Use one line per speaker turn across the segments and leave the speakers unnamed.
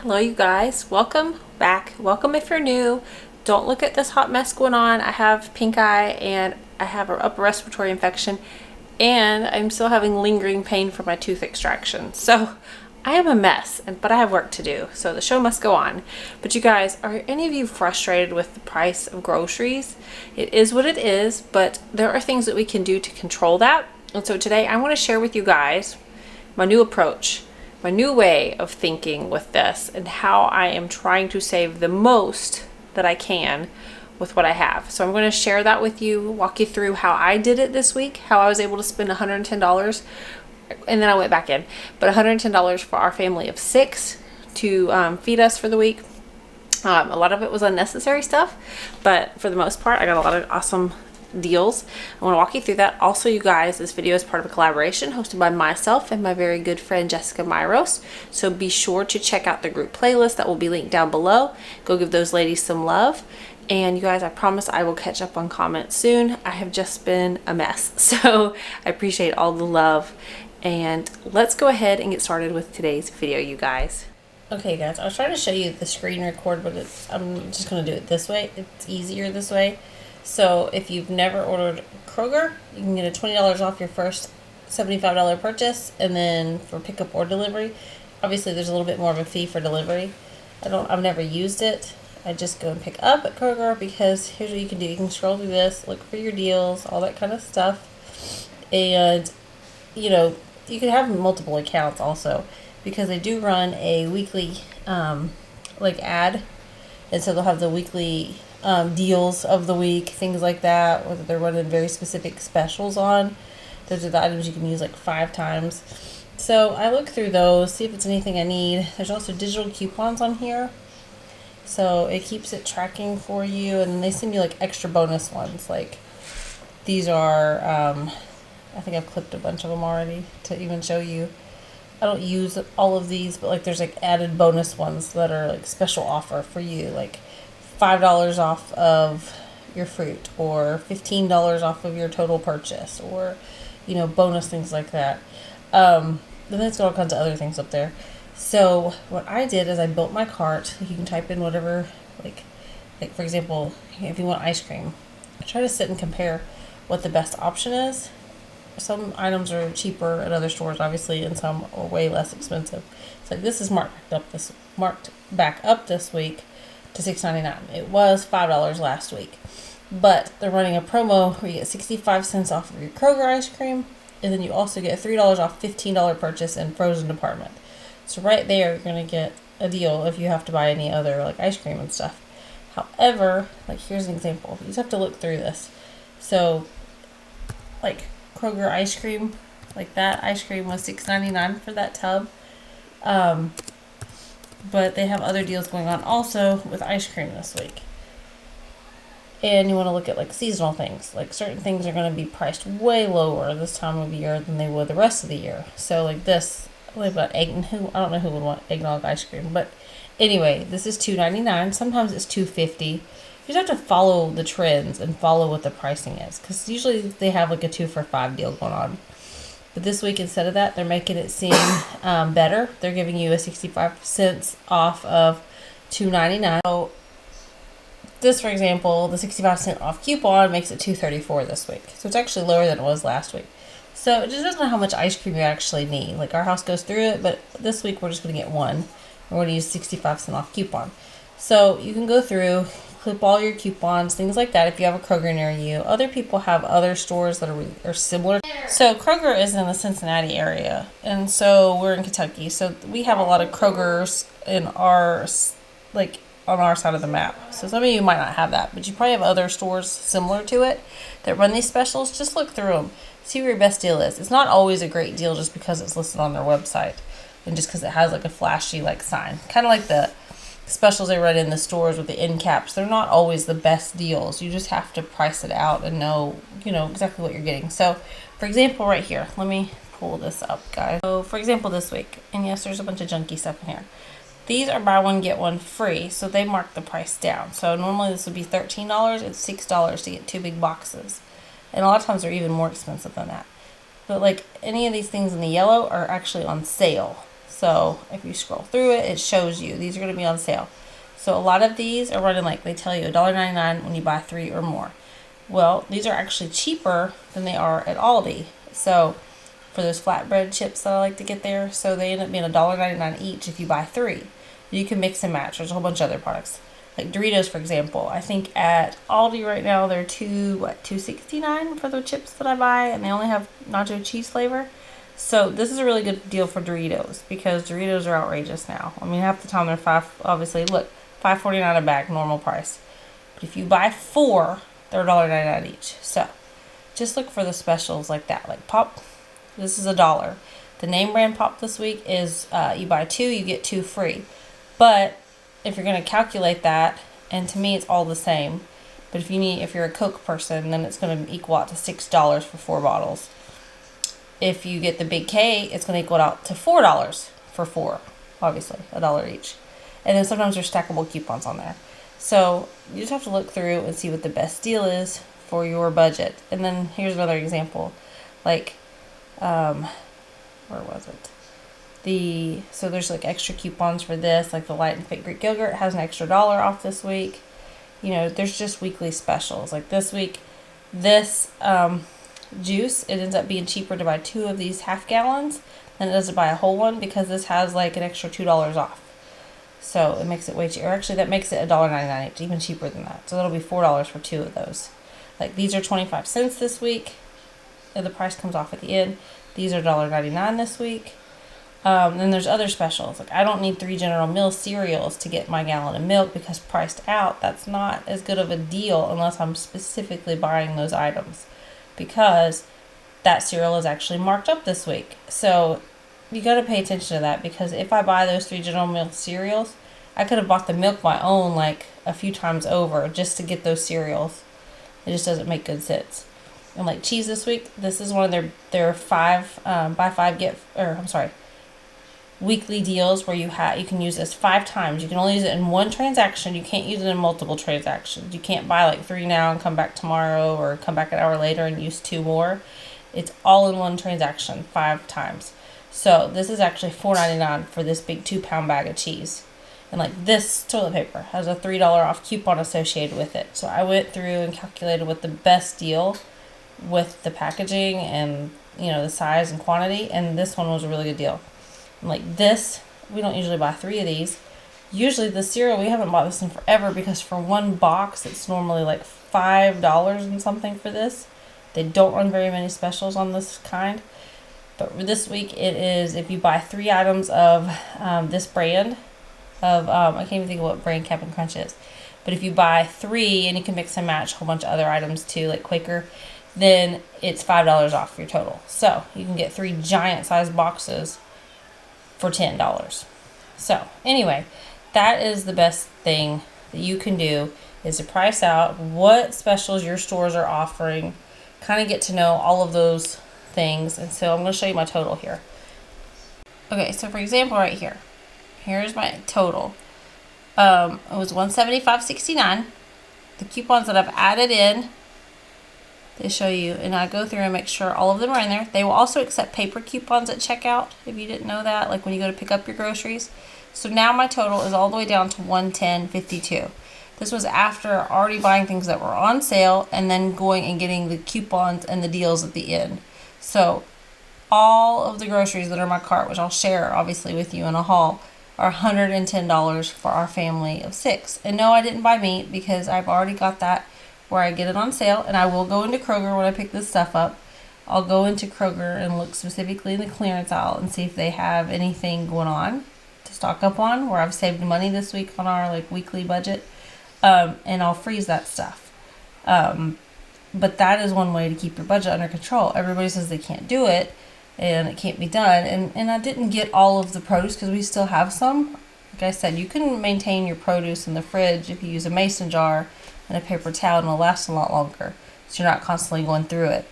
Hello you guys, welcome back. Welcome if you're new. Don't look at this hot mess going on. I have pink eye and I have an upper respiratory infection and I'm still having lingering pain from my tooth extraction. So I am a mess, but I have work to do. So the show must go on. But you guys, are any of you frustrated with the price of groceries? It is what it is, but there are things that we can do to control that. And so today I want to share with you guys my new approach, my new way of thinking with this, and how I am trying to save the most that I can with what I have. So I'm going to share that with you, walk you through how I did it this week, how I was able to spend $110, and then I went back in, but $110 for our family of 6 to feed us for the week. A lot of it was unnecessary stuff, but for the most part, I got a lot of awesome deals. I want to walk you through that. Also, you guys, this video is part of a collaboration hosted by myself and my very good friend Jessica Myros. So be sure to check out the group playlist that will be linked down below. Go give those ladies some love. And you guys, I promise I will catch up on comments soon. I have just been a mess. So I appreciate all the love. And let's go ahead and get started with today's video, you guys. Okay guys, I was trying to show you the screen record, but I'm just going to do it this way. It's easier this way. So if you've never ordered Kroger, you can get a $20 off your first $75 purchase, and then for pickup or delivery, obviously there's a little bit more of a fee for delivery. I've never used it. I just go and pick up at Kroger because here's what you can do. You can scroll through this, look for your deals, all that kind of stuff. And, you know, you can have multiple accounts also because they do run a weekly, ad. And so they'll have the weekly deals of the week, things like that, whether they're running very specific specials on. Those are the items you can use like 5 times. So I look through those, see if it's anything I need. There's also digital coupons on here, so it keeps it tracking for you, and then they send you like extra bonus ones. Like these are, I think I've clipped a bunch of them already to even show you. I don't use all of these, but like there's like added bonus ones that are like special offer for you, like $5 off of your fruit, or $15 off of your total purchase, or, you know, bonus things like that. Then it's got all kinds of other things up there. So what I did is I built my cart. You can type in whatever, like for example, if you want ice cream, I try to sit and compare what the best option is. Some items are cheaper at other stores, obviously, and some are way less expensive. So this is marked back up this week to $6.99. It was $5 last week, but they're running a promo where you get 65 cents off of your Kroger ice cream, and then you also get $3 off $15 purchase in frozen department. So right there, you're gonna get a deal if you have to buy any other like ice cream and stuff. However, like here's an example. You just have to look through this. So, like Kroger ice cream, like that ice cream was $6.99 for that tub. But they have other deals going on also with ice cream this week. And you want to look at like seasonal things. Like certain things are going to be priced way lower this time of year than they would the rest of the year. So like this, what about I don't know who would want eggnog ice cream, but anyway, this is $2.99. Sometimes it's $2.50. You just have to follow the trends and follow what the pricing is, because usually they have like a 2 for $5 deal going on. But this week, instead of that, they're making it seem better. They're giving you a 65 cents off of $2.99. So this, for example, the 65 cent off coupon makes it $2.34 this week. So it's actually lower than it was last week. So it just doesn't know how much ice cream you actually need. Like our house goes through it, but this week we're just going to get one. We're going to use 65 cent off coupon. So you can go through, clip all your coupons, things like that if you have a Kroger near you. Other people have other stores that are similar. So Kroger is in the Cincinnati area, and so we're in Kentucky. So we have a lot of Krogers in our, like on our side of the map. So some of you might not have that, but you probably have other stores similar to it that run these specials. Just look through them. See where your best deal is. It's not always a great deal just because it's listed on their website and just because it has like a flashy like sign. Kind of like the specials they run in the stores with the end caps. They're not always the best deals. You just have to price it out and know, you know, exactly what you're getting. So, for example, right here, let me pull this up, guys. So, for example, this week, and yes, there's a bunch of junky stuff in here. These are buy one, get one free, so they mark the price down. So normally this would be $13. It's $6 to get 2 big boxes. And a lot of times they're even more expensive than that. But like any of these things in the yellow are actually on sale So if you scroll through it, it shows you these are going to be on sale. So a lot of these are running, like they tell you, $1.99 when you buy 3 or more. Well, these are actually cheaper than they are at Aldi. So for those flatbread chips that I like to get there, so they end up being $1.99 each if you buy 3. You can mix and match. There's a whole bunch of other products. Like Doritos, for example. I think at Aldi right now they're $2.69 for the chips that I buy, and they only have nacho cheese flavor. So this is a really good deal for Doritos because Doritos are outrageous now. I mean, half the time they're obviously, look, $5.49 a bag, normal price. But if you buy 4, they're $1.99 each. So just look for the specials like that. Like Pop, this is $1. The name brand Pop this week is you buy 2, you get 2 free. But if you're going to calculate that, and to me it's all the same, but if you're a Coke person, then it's going to equal out to $6 for 4 bottles. If you get the Big K, it's going to equal out to $4 for 4, obviously, $1 each. And then sometimes there's stackable coupons on there. So you just have to look through and see what the best deal is for your budget. And then here's another example. Like, where was it? So there's like extra coupons for this, like the Light and Fit Greek yogurt has an extra $1 off this week. You know, there's just weekly specials. Like this week, this juice, it ends up being cheaper to buy 2 of these half gallons than it does to buy a whole one because this has like an extra $2 off. So it makes it way cheaper. Actually, that makes it $1.99 each, even cheaper than that. So that'll be $4 for 2 of those. Like these are 25 cents this week, and the price comes off at the end. These are $1.99 this week. Then there's other specials. Like I don't need 3 General Mills cereals to get my gallon of milk because priced out, that's not as good of a deal unless I'm specifically buying those items because that cereal is actually marked up this week. So you got to pay attention to that because if I buy those 3 General Mills cereals, I could have bought the milk my own like a few times over just to get those cereals. It just doesn't make good sense. And like cheese this week, this is one of their 5 buy 5 get, or I'm sorry, weekly deals where you can use this 5 times. You can only use it in one transaction. You can't use it in multiple transactions. You can't buy like 3 now and come back tomorrow or come back an hour later and use 2 more. It's all in one transaction 5 times. So this is actually $4.99 for this big 2-pound bag of cheese. And like this toilet paper has a $3 off coupon associated with it. So I went through and calculated what the best deal with the packaging and, you know, the size and quantity. And this one was a really good deal. Like this, we don't usually buy 3 of these. Usually the cereal, we haven't bought this in forever because for 1 box, it's normally like $5 and something for this. They don't run very many specials on this kind. But this week it is, if you buy 3 items of this brand of, I can't even think of what brand Cap'n Crunch is. But if you buy 3 and you can mix and match a whole bunch of other items too, like Quaker, then it's $5 off your total. So you can get 3 giant size boxes for $10. So anyway, that is the best thing that you can do is to price out what specials your stores are offering, kind of get to know all of those things. And so I'm going to show you my total here. Okay, so for example right here, here's my total. It was $175.69. The coupons that I've added in, they show you, and I go through and make sure all of them are in there. They will also accept paper coupons at checkout, if you didn't know that, like when you go to pick up your groceries. So now my total is all the way down to $110.52. This was after already buying things that were on sale and then going and getting the coupons and the deals at the end. So all of the groceries that are in my cart, which I'll share obviously with you in a haul, are $110 for our family of 6. And no, I didn't buy meat because I've already got that where I get it on sale, and I will go into Kroger when I pick this stuff up. I'll go into Kroger and look specifically in the clearance aisle and see if they have anything going on to stock up on where I've saved money this week on our like weekly budget, and I'll freeze that stuff. But that is one way to keep your budget under control. Everybody says they can't do it and it can't be done, and I didn't get all of the produce because we still have some. Like I said, you can maintain your produce in the fridge if you use a mason jar and a paper towel, and it'll last a lot longer, so you're not constantly going through it.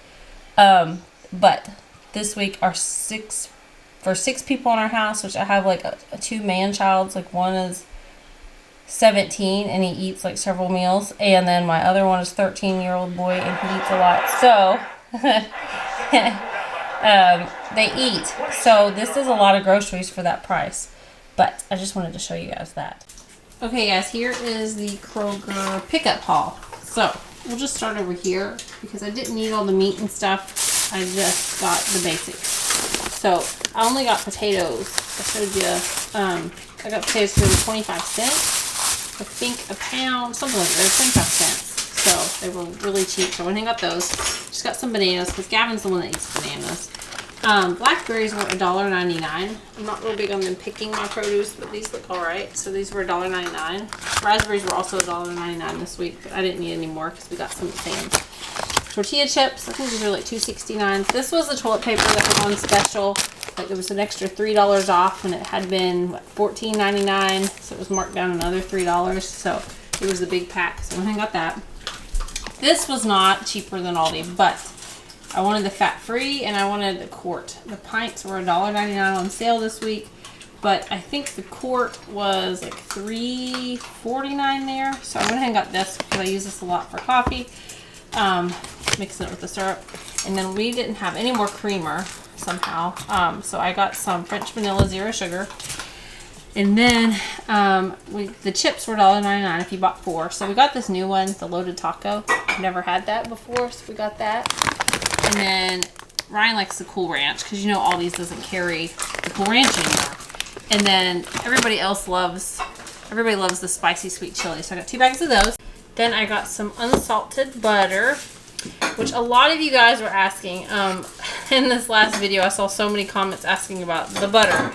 But this week for 6 people in our house, which I have like a 2 man-childs, like one is 17 and he eats like several meals, and then my other one is 13-year-old boy and he eats a lot. So they eat. So this is a lot of groceries for that price. But I just wanted to show you guys that. Okay guys, here is the Kroger pickup haul. So we'll just start over here because I didn't need all the meat and stuff. I just got the basics. So I only got potatoes. I showed you, I got potatoes for 25 cents. I think a pound, something like that, 25 cents. So they were really cheap. So I went and got those. Just got some bananas because Gavin's the one that eats bananas. Blackberries were $1.99. I'm not real big on them picking my produce, but these look alright. So these were $1.99. Raspberries were also $1.99 this week, but I didn't need any more because we got some at Sam's. Tortilla chips, I think these are like $2.69. This was the toilet paper that was on special. Like it was an extra $3 off when it had been what, $14.99. So it was marked down another $3. So it was the big pack. So I went and got that. This was not cheaper than Aldi, but I wanted the fat-free and I wanted the quart. The pints were $1.99 on sale this week, but I think the quart was like $3.49 there. So I went ahead and got this because I use this a lot for coffee, mixing it with the syrup. And then we didn't have any more creamer somehow, so I got some French vanilla zero sugar. And then the chips were $1.99 if you bought 4. So we got this new one, the loaded taco. I've never had that before, so we got that. And then Ryan likes the Cool Ranch because you know Aldi's doesn't carry the Cool Ranch anymore. And then everybody loves the spicy sweet chili. So I got 2 bags of those. Then I got some unsalted butter, which a lot of you guys were asking. In this last video, I saw so many comments asking about the butter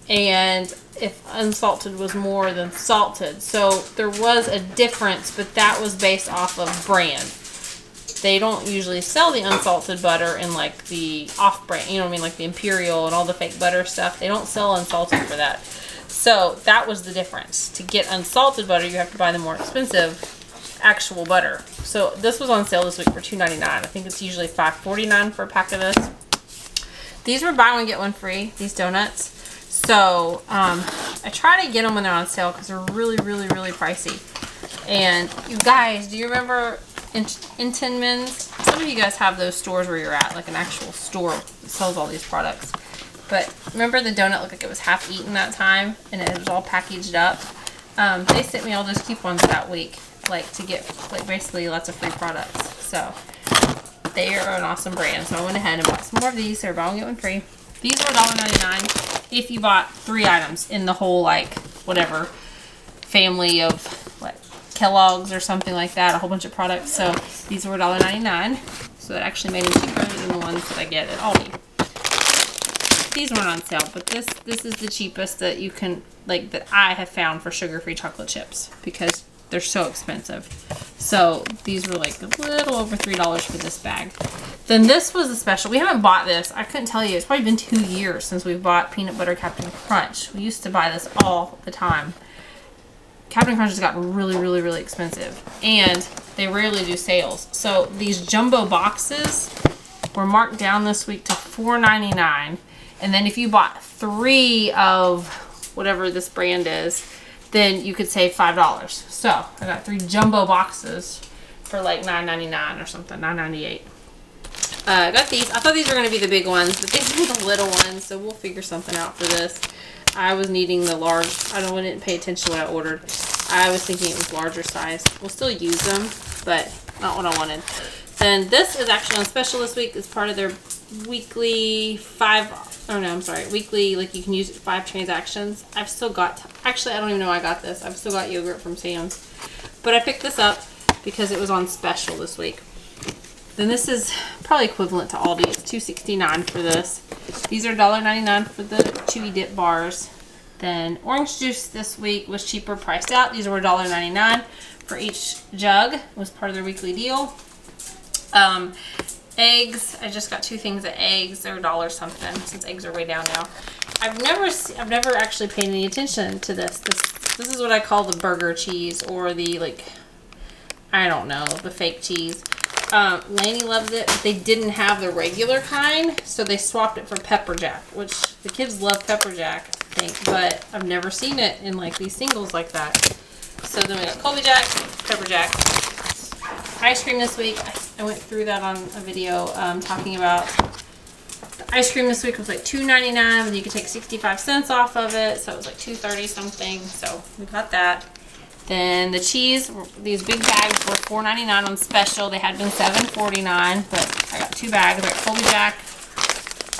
and if unsalted was more than salted. So there was a difference, but that was based off of brand. They don't usually sell the unsalted butter in like the off-brand, you know what I mean, like the Imperial and all the fake butter stuff. They don't sell unsalted for that. So that was the difference. To get unsalted butter, you have to buy the more expensive actual butter. So this was on sale this week for $2.99. I think it's usually $5.49 for a pack of this. These were buy one get one free, these donuts. So I try to get them when they're on sale because they're really, really, really pricey. And you guys, do you remember in Tinman's? Some of you guys have those stores where you're at, like an actual store that sells all these products. But remember the donut looked like it was half eaten that time and it was all packaged up? They sent me all those coupons that week, like to get like basically lots of free products. So they are an awesome brand. So I went ahead and bought some more of these. They're buy one get one free. These were $1.99 if you bought 3 items in the whole like whatever family of like Kellogg's or something like that, a whole bunch of products. So these were $1.99. So that actually made them cheaper than the ones that I get at Aldi. These weren't on sale, but this is the cheapest that you can, like, that I have found for sugar-free chocolate chips because they're so expensive. So these were like a little over $3 for this bag. Then this was a special. We haven't bought this. I couldn't tell you. It's probably been 2 years since we've bought peanut butter Captain Crunch. We used to buy this all the time. Captain Crunch has gotten really, really, really expensive. And they rarely do sales. So these jumbo boxes were marked down this week to $4.99. And then if you bought 3 of whatever this brand is, then you could save $5. So I got 3 jumbo boxes for like $9.99 or something, $9.98. I got these. I thought these were going to be the big ones, but these are the little ones, so we'll figure something out for this. I was needing the large. I didn't pay attention to what I ordered. I was thinking it was larger size. We'll still use them, but not what I wanted. Then this is actually on special this week. It's part of their weekly weekly, like you can use it 5 transactions. I've still got, actually I don't even know why I got this. I've still got yogurt from Sam's. But I picked this up because it was on special this week. Then this is probably equivalent to Aldi. It's $2.69 for this. These are $1.99 for the chewy dip bars. Then orange juice this week was cheaper priced out. These were $1.99 for each jug. It was part of their weekly deal. Eggs, I just got 2 things of eggs. They're $1 something since eggs are way down now. I've never actually paid any attention to this. This is what I call the burger cheese, or the, like, I don't know, the fake cheese. Lainey loves it, but they didn't have the regular kind, so they swapped it for pepper jack, which the kids love pepper jack, I think, but I've never seen it in like these singles like that. So then we got Colby Jack, pepper jack. Ice cream this week. I went through that on a video talking about the ice cream this week was like $2.99, and you could take 65 cents off of it, so it was like $2.30 something. So we got that. Then the cheese, these big bags were $4.99 on special. They had been $7.49, but I got 2 bags. They're at Colby Jack.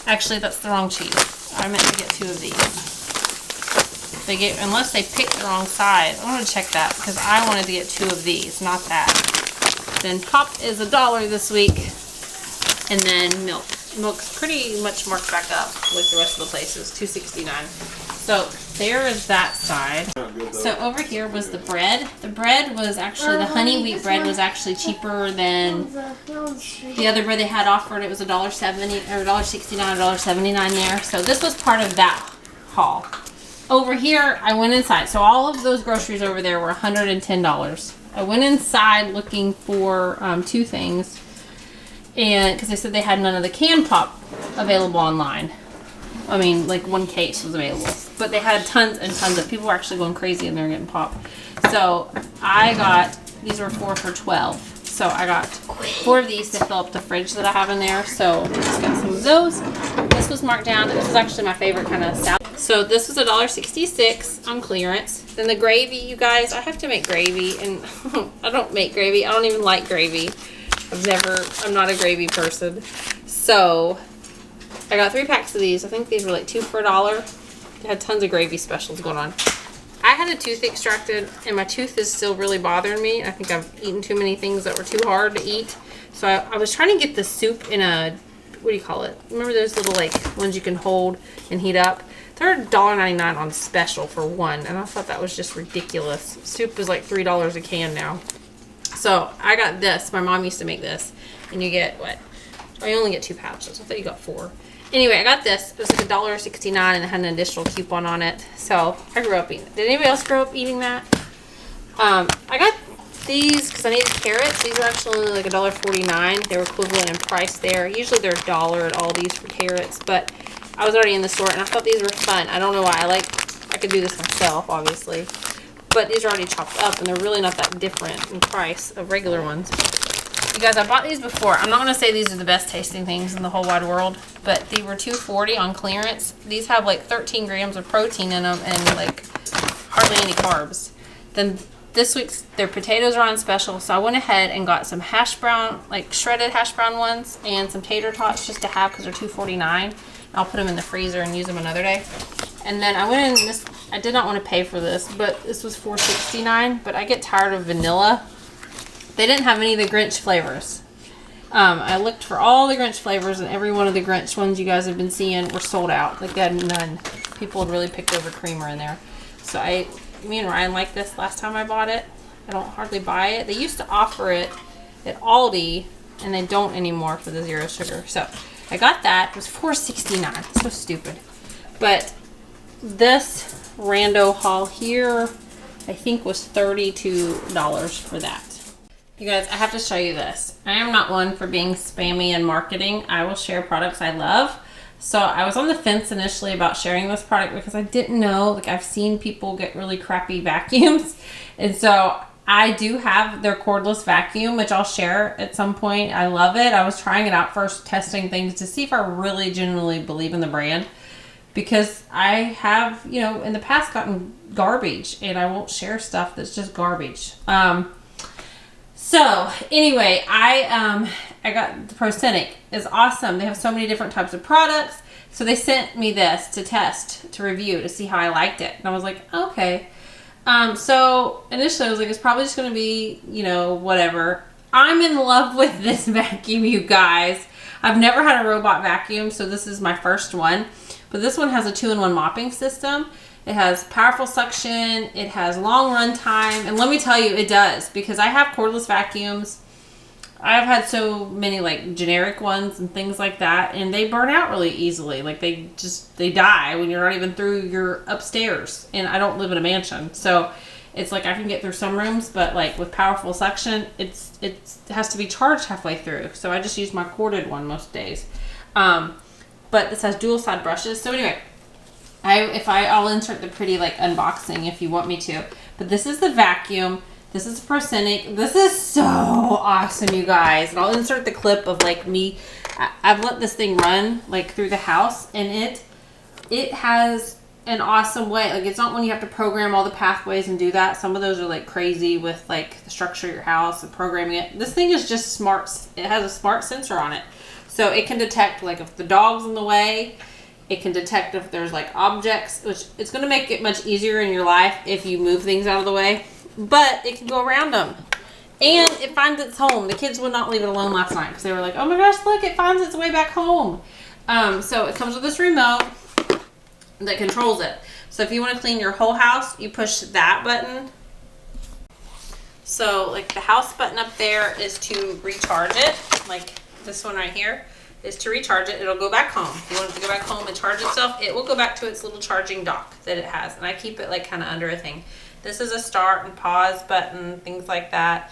Actually, that's the wrong cheese. I meant to get 2 of these. They gave, unless they picked the wrong side. I want to check that because I wanted to get 2 of these, not that. Then pop is $1 this week, and then milk. Milk's pretty much marked back up with the rest of the places, $2.69. So there is that side. So over here was the bread. The bread was actually, the honey wheat bread was actually cheaper than the other bread they had offered. It was $1.70 or $1.69, $1.79 there. So this was part of that haul. Over here, I went inside. So all of those groceries over there were $110. I went inside looking for 2 things, and because they said they had none of the canned pop available online. I mean, like 1 case was available, but they had tons and tons of people were actually going crazy and they're getting pop. So I got, these were 4 for $12. So I got 4 of these to fill up the fridge that I have in there. So I just got some of those. This was marked down. This was actually my favorite kind of salad. So this was $1.66 on clearance. Then the gravy, you guys, I have to make gravy, and I don't make gravy. I don't even like gravy. I'm not a gravy person. So I got 3 packs of these. I think these were like 2 for $1. They had tons of gravy specials going on. I had a tooth extracted, and my tooth is still really bothering me. I think I've eaten too many things that were too hard to eat. So I was trying to get the soup in a, what do you call it? Remember those little like ones you can hold and heat up? They're $1.99 on special for 1, and I thought that was just ridiculous. Soup is like $3 a can now. So I got this. My mom used to make this, and you get what? I only get 2 pouches. I thought you got 4. Anyway, I got this. It was like $1.69, and it had an additional coupon on it. So I grew up eating it. Did anybody else grow up eating that? I got these because I needed carrots. These were actually only like $1.49. They were equivalent in price there. Usually they're $1 at Aldi's for carrots, but I was already in the store, and I thought these were fun. I don't know why. I could do this myself, obviously. But these are already chopped up, and they're really not that different in price of regular ones. You guys, I bought these before. I'm not going to say these are the best tasting things in the whole wide world, but they were $2.40 on clearance. These have like 13 grams of protein in them and like hardly any carbs. Then this week's, their potatoes are on special, so I went ahead and got some hash brown, like shredded hash brown ones, and some tater tots just to have because they're $2.49. I'll put them in the freezer and use them another day. And then I went in this, I did not want to pay for this, but this was $4.69, but I get tired of vanilla. They didn't have any of the Grinch flavors. I looked for all the Grinch flavors, and every one of the Grinch ones you guys have been seeing were sold out. Like, they had none. People had really picked over creamer in there. So me and Ryan liked this last time I bought it. I don't hardly buy it. They used to offer it at Aldi, and they don't anymore for the 0 sugar. So I got that. It was $4.69. So stupid. But this rando haul here, I think, was $32 for that. You guys, I have to show you this. I am not one for being spammy in marketing. I will share products I love. So I was on the fence initially about sharing this product because I didn't know, like, I've seen people get really crappy vacuums. And so I do have their cordless vacuum, which I'll share at some point. I love it. I was trying it out first, testing things to see if I really genuinely believe in the brand. Because I have, you know, in the past gotten garbage, and I won't share stuff that's just garbage. So anyway, I got the Prosenic. It's awesome. They have so many different types of products. So they sent me this to test, to review, to see how I liked it. And I was like, okay. So initially I was like, it's probably just going to be, you know, whatever. I'm in love with this vacuum, you guys. I've never had a robot vacuum, so this is my first one. But this one has a 2-in-1 mopping system. It has powerful suction, it has long run time, and let me tell you, it does, because I have cordless vacuums. I've had so many like generic ones and things like that, and they burn out really easily. Like they die when you're not even through your upstairs, and I don't live in a mansion. So it's like I can get through some rooms, but like with powerful suction, it has to be charged halfway through. So I just use my corded one most days. But this has dual side brushes. So anyway, I'll insert the pretty like unboxing if you want me to. But this is the vacuum. This is Prosenic. This is so awesome, you guys. And I'll insert the clip of like me I've let this thing run like through the house, and it has an awesome way. Like, it's not when you have to program all the pathways and do that. Some of those are like crazy with like the structure of your house and programming it. This thing is just smart. It has a smart sensor on it. So it can detect like if the dog's in the way. It can detect if there's like objects, which it's going to make it much easier in your life if you move things out of the way. But it can go around them. And it finds its home. The kids would not leave it alone last night because they were like, oh my gosh, look, it finds its way back home. So it comes with this remote that controls it. So if you want to clean your whole house, you push that button. So like the house button up there is to recharge it. Like this one right here is to recharge it. It'll go back home. If you want it to go back home and charge itself, it will go back to its little charging dock that it has. And I keep it like kind of under a thing. This is a start and pause button, things like that.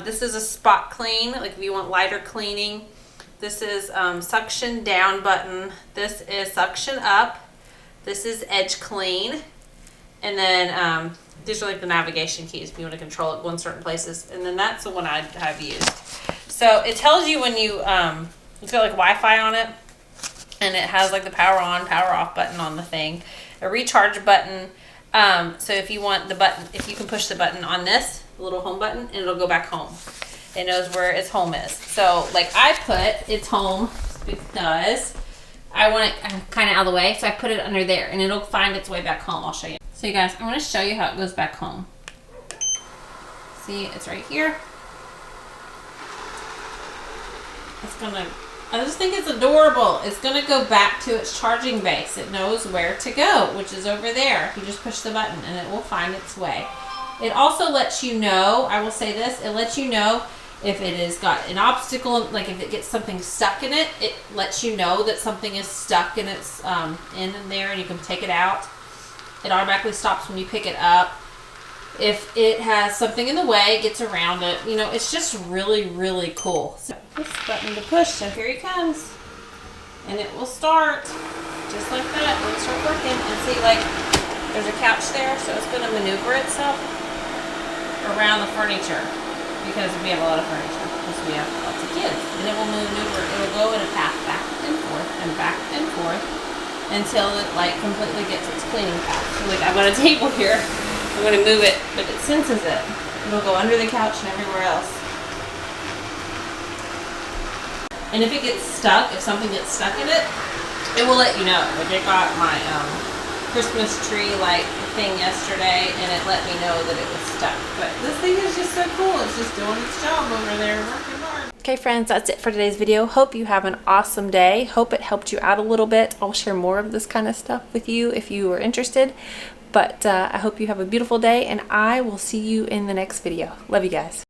This is a spot clean, like if you want lighter cleaning. This is suction down button. This is suction up. This is edge clean. And then these are like the navigation keys if you want to control it, go in certain places. And then that's the one I have used. So it tells you when you, it's got like Wi-Fi on it. And it has like the power on, power off button on the thing. A recharge button. So if you want the button, if you can push the button on this, the little home button, and it'll go back home. It knows where its home is. So like I put its home because I want it kind of out of the way. So I put it under there and it'll find its way back home. I'll show you. So you guys, I'm going to show you how it goes back home. See, it's right here. I just think it's adorable. It's going to go back to its charging base. It knows where to go, which is over there. You just push the button and it will find its way. It also lets you know, I will say this, it lets you know if it has got an obstacle, like if it gets something stuck in it, it lets you know that something is stuck and it's in there and you can take it out. It automatically stops when you pick it up. If it has something in the way, it gets around it. You know, it's just really, really cool. So this button to push, so here he comes. And it will start just like that. It'll start working. And see, like, there's a couch there, so it's going to maneuver itself around the furniture because we have a lot of furniture because we have lots of kids. And it will maneuver. It will go in a path back and forth until it, like, completely gets its cleaning path. So, like, I've got a table here. I'm going to move it, but it senses it. It'll go under the couch and everywhere else. And if it gets stuck, if something gets stuck in it, it will let you know. Like I got my Christmas tree like thing yesterday, and it let me know that it was stuck. But this thing is just so cool. It's just doing its job over there, working hard. Okay, friends, that's it for today's video. Hope you have an awesome day. Hope it helped you out a little bit. I'll share more of this kind of stuff with you if you are interested. But I hope you have a beautiful day, and I will see you in the next video. Love you guys.